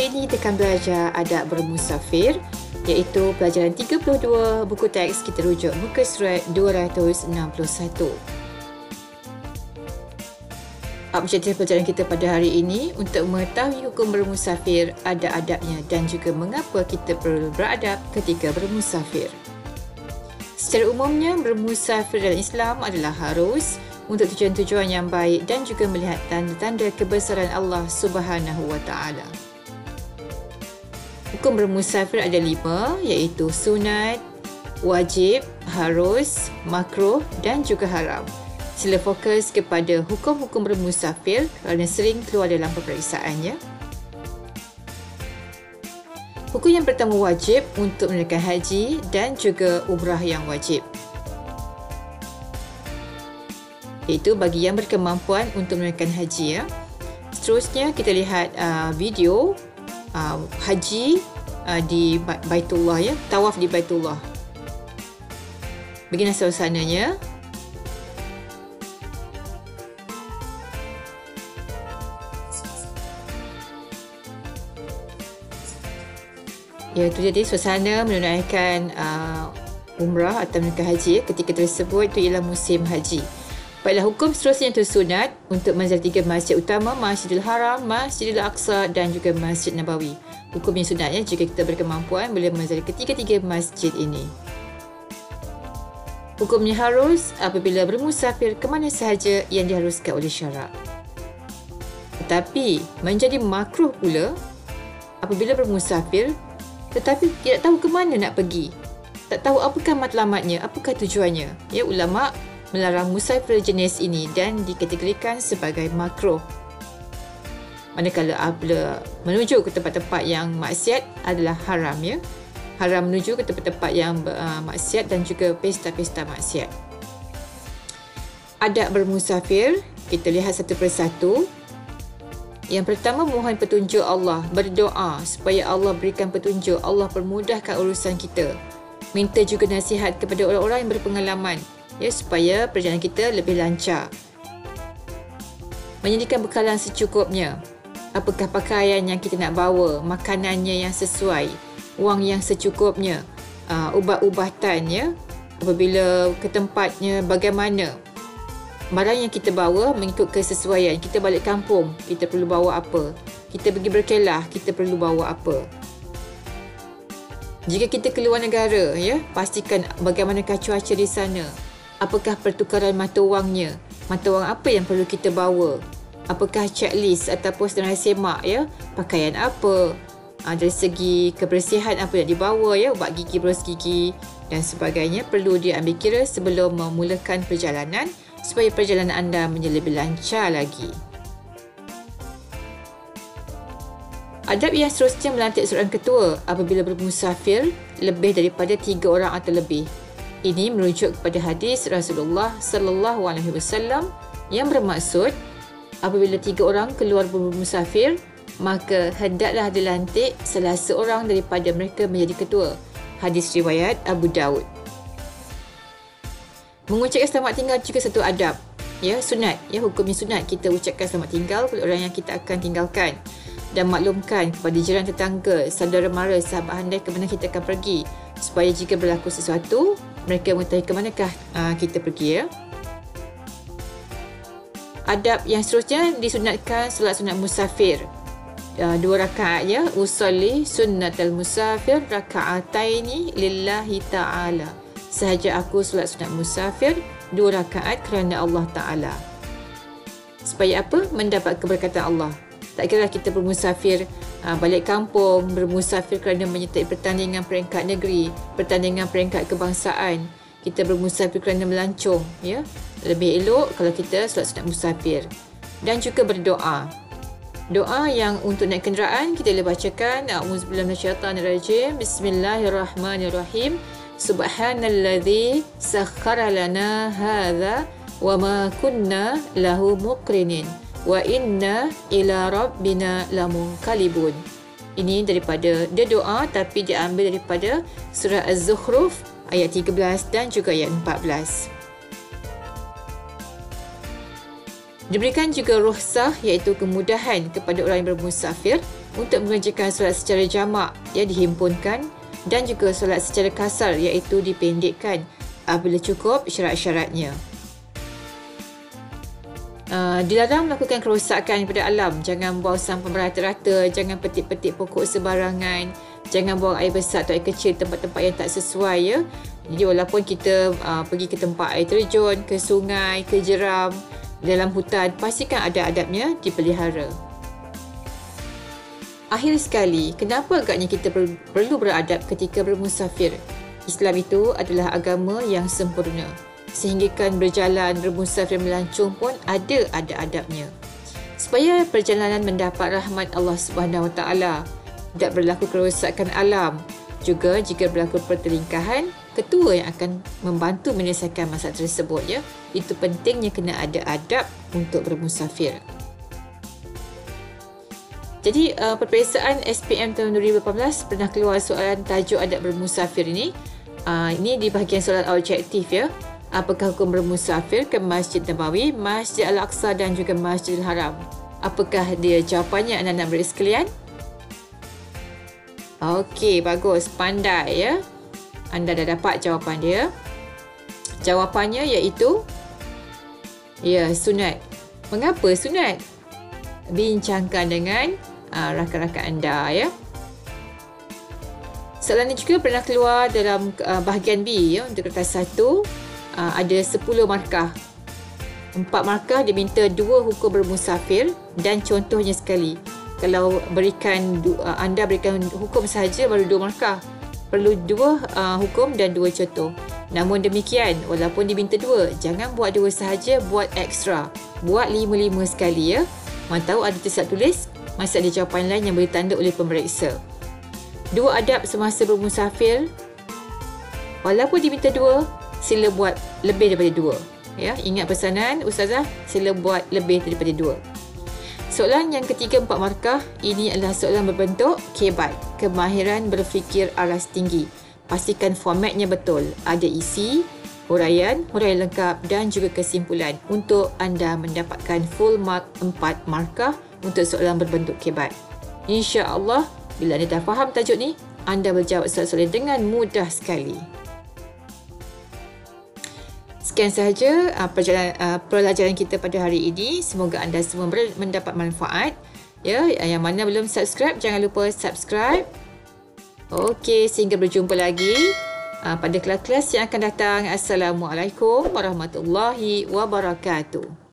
Hari ini kita akan belajar adab bermusafir, iaitu pelajaran 32 buku teks. Kita rujuk muka surat 261. Objektif pelajaran kita pada hari ini untuk mengetahui hukum bermusafir, ada adabnya dan juga mengapa kita perlu beradab ketika bermusafir. Secara umumnya, bermusafir dalam Islam adalah harus untuk tujuan-tujuan yang baik dan juga melihat tanda-tanda kebesaran Allah Subhanahu wa Ta'ala. Hukum bermusafir ada 5, iaitu sunat, wajib, harus, makruh dan juga haram. Sila fokus kepada hukum-hukum bermusafir kerana sering keluar dalam pemeriksaannya. Hukum yang pertama wajib untuk menunaikan haji dan juga umrah yang wajib. Iaitu bagi yang berkemampuan untuk menunaikan haji. Seterusnya kita lihat video haji di Baitullah, tawaf di Baitullah. Beginilah suasananya. Iaitu jadi suasana menunaikan umrah atau menunaikan haji ketika tersebut itu ialah musim haji. Baiklah, hukum seterusnya itu sunat untuk menziarah 3 masjid utama, Masjidil Haram, Masjidil Aqsa dan juga Masjid Nabawi. Hukum yang sunatnya jika kita berkemampuan boleh menziarah ketiga-tiga masjid ini. Hukumnya harus apabila bermusafir ke mana sahaja yang diharuskan oleh syarak. Tetapi menjadi makruh pula apabila bermusafir tetapi tidak tahu ke mana nak pergi. Tak tahu apakah matlamatnya, apakah tujuannya. Ulama melarang musafir jenis ini dan dikategorikan sebagai makruh. Manakala apabila menuju ke tempat-tempat yang maksiat adalah haram. Haram menuju ke tempat-tempat yang maksiat dan juga pesta-pesta maksiat. Adab bermusafir, kita lihat satu persatu. Yang pertama, mohon petunjuk Allah, berdoa supaya Allah berikan petunjuk, Allah permudahkan urusan kita. Minta juga nasihat kepada orang-orang yang berpengalaman, supaya perjalanan kita lebih lancar. Menyediakan bekalan secukupnya. Apakah pakaian yang kita nak bawa, makanannya yang sesuai, wang yang secukupnya, ubat-ubatan apabila ke tempatnya bagaimana. Barang yang kita bawa mengikut kesesuaian. Kita balik kampung, kita perlu bawa apa? Kita pergi berkelah, kita perlu bawa apa? Jika kita keluar negara, pastikan bagaimanakah cuaca di sana. Apakah pertukaran mata wangnya? Mata wang apa yang perlu kita bawa? Apakah checklist ataupun senarai semak, pakaian apa? Dari segi kebersihan apa yang dibawa, ubat gigi, berus gigi dan sebagainya perlu diambil kira sebelum memulakan perjalanan supaya perjalanan anda menjadi lebih lancar lagi. Adab yang seterusnya melantik seorang ketua apabila bermusafir lebih daripada 3 orang atau lebih. Ini merujuk kepada hadis Rasulullah sallallahu alaihi wasallam yang bermaksud apabila 3 orang keluar bermusafir, maka hendaklah dilantik salah seorang daripada mereka menjadi ketua. Hadis riwayat Abu Daud. Mengucapkan selamat tinggal juga satu adab. Sunat. Hukumnya sunat kita ucapkan selamat tinggal kepada orang yang kita akan tinggalkan. Dan maklumkan kepada jiran tetangga, saudara mara, sahabat handai ke mana kita akan pergi. Supaya jika berlaku sesuatu, mereka mengetahui ke manakah kita pergi. Adab yang seterusnya disunatkan solat sunat musafir. 2 rakaat usolli sunnatal musafir raka'ataini lillahi ta'ala. Sahaja aku solat sunat musafir 2 rakaat kerana Allah Ta'ala. Supaya apa? Mendapat keberkatan Allah. Tak kira kita bermusafir balik kampung, bermusafir kerana menyertai pertandingan peringkat negeri, pertandingan peringkat kebangsaan. Kita bermusafir kerana melancong. Lebih elok kalau kita solat sunat musafir. Dan juga berdoa. Doa yang untuk naik kenderaan kita boleh bacakan A'udzubillahi minasyaitanirrajim. Bismillahirrahmanirrahim. Subhanalladzi sakhkhara lana hadza wa ma kunna lahu muqrinin wa inna ila rabbina lamunqalibun. Ini daripada dia doa tapi diambil daripada surah Az-Zukhruf ayat 13 dan juga ayat 14. Diberikan juga rukhsah iaitu kemudahan kepada orang yang bermusafir untuk mengerjakan solat secara jamak dihimpunkan dan juga solat secara kasar iaitu dipendekkan apabila cukup syarat-syaratnya. Dilarang melakukan kerosakan pada alam. Jangan buang sampah merata-rata, jangan petik-petik pokok sebarangan, jangan buang air besar atau air kecil tempat-tempat yang tak sesuai ya. Jadi walaupun kita pergi ke tempat air terjun, ke sungai, ke jeram, dalam hutan, pastikan ada adabnya dipelihara. Akhir sekali, kenapa agaknya kita perlu beradab ketika bermusafir? Islam itu adalah agama yang sempurna. Sehinggakan berjalan, bermusafir, melancong pun ada adab-adabnya. Supaya perjalanan mendapat rahmat Allah Subhanahu Wa Taala, tidak berlaku kerosakan alam. Juga jika berlaku pertelingkahan, ketua yang akan membantu menyelesaikan masalah tersebut ya. Itu pentingnya kena ada adab untuk bermusafir. Jadi peperiksaan SPM tahun 2018 pernah keluar soalan tajuk adab bermusafir ini. Ini di bahagian soalan objektif ya. Apakah hukum bermusafir ke Masjid Nabawi, Masjid Al-Aqsa dan juga Masjidil Haram? Apakah dia jawapannya anak-anak murid sekalian? Okey, bagus. Pandai ya. Anda dah dapat jawapan dia. Jawapannya iaitu sunat. Mengapa sunat? Bincangkan dengan rakan-rakan anda ya. Soalan ini juga pernah keluar dalam bahagian B ya. Untuk kertas 1 ada 10 markah. 4 markah diminta 2 hukum bermusafir dan contohnya sekali. Kalau anda berikan hukum sahaja baru 2 markah. Perlu 2 hukum dan 2 contoh. Namun demikian, walaupun diminta 2, jangan buat 2 sahaja, buat ekstra. Buat 5-5 sekali ya. Mana tahu ada tersilap tulis, masih ada jawapan lain yang boleh tanda oleh pemeriksa. 2 adab semasa bermusafir. Walaupun diminta 2, sila buat lebih daripada 2. Ya, ingat pesanan Ustazah, sila buat lebih daripada 2. Soalan yang ketiga 4 markah, ini adalah soalan berbentuk kebat, kemahiran berfikir aras tinggi. Pastikan formatnya betul, ada isi, huraian lengkap dan juga kesimpulan untuk anda mendapatkan full mark 4 markah untuk soalan berbentuk kebat. InsyaAllah, bila anda dah faham tajuk ni, anda berjawab soalan-soalan dengan mudah sekali. Sekian sahaja pelajaran kita pada hari ini. Semoga anda semua mendapat manfaat. Ya, yang mana belum subscribe, jangan lupa subscribe. Okey, sehingga berjumpa lagi pada kelas-kelas yang akan datang. Assalamualaikum warahmatullahi wabarakatuh.